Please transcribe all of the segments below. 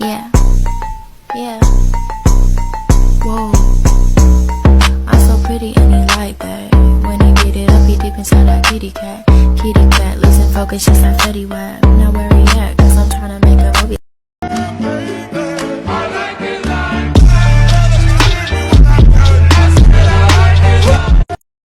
Yeah, yeah. Whoa, I'm so pretty and he like that. When he get it up, he deep inside that kitty cat. Kitty cat, listen, focus, just like Fetty Wap. Now where he at? Cause I'm tryna make a movie.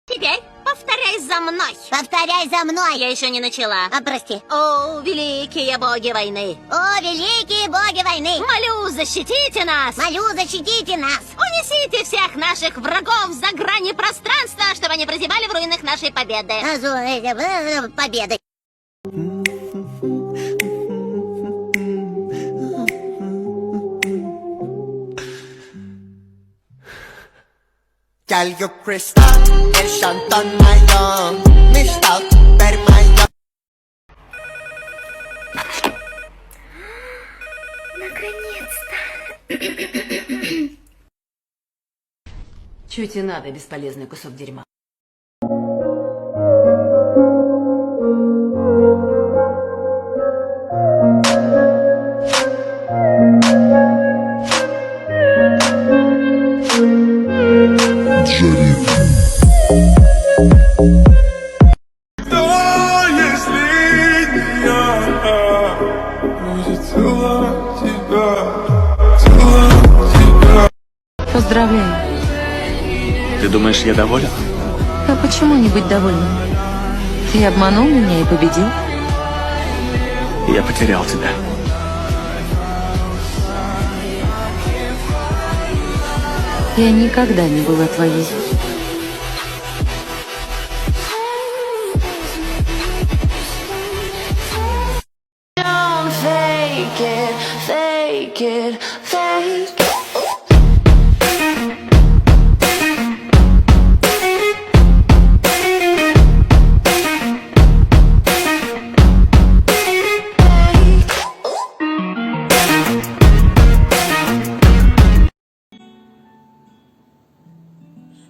Теперь повторяй за мной. Повторяй за мной. Я еще не начала. Прости. О, великие боги войны. О, великие боги войны. Молю, защитите нас. Молю, защитите нас. Унесите всех наших врагов за грани пространства, чтобы они прозябали в руинах нашей победы. Победы. Girl, you crystal, el Shanton Mayon, Mr. Supermayon. Наконец-то. Чуть и надо, бесполезный кусок дерьма. Поздравляю. Ты думаешь, я доволен? А почему не быть довольным? Ты обманул меня и победил. Я потерял тебя. Я никогда не была твоей. Don't fake it, fake it, fake it.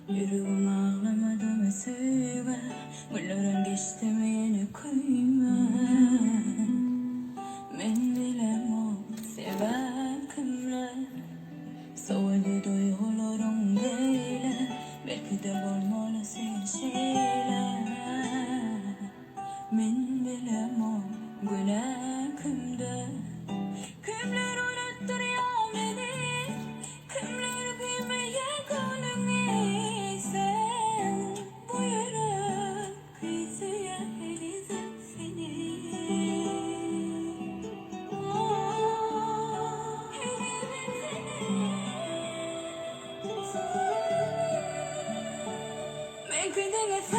Yüreğim ağlamadı söyle, bunların geçtiğini koyma. Men bilem o seven kimler, soğudu duygularım böyle, belki de olmalı sen şeyler. Men bilem o gülen kimde, kimler unutturuyor beni, kimler bilmeye gönlümü. Make me think it's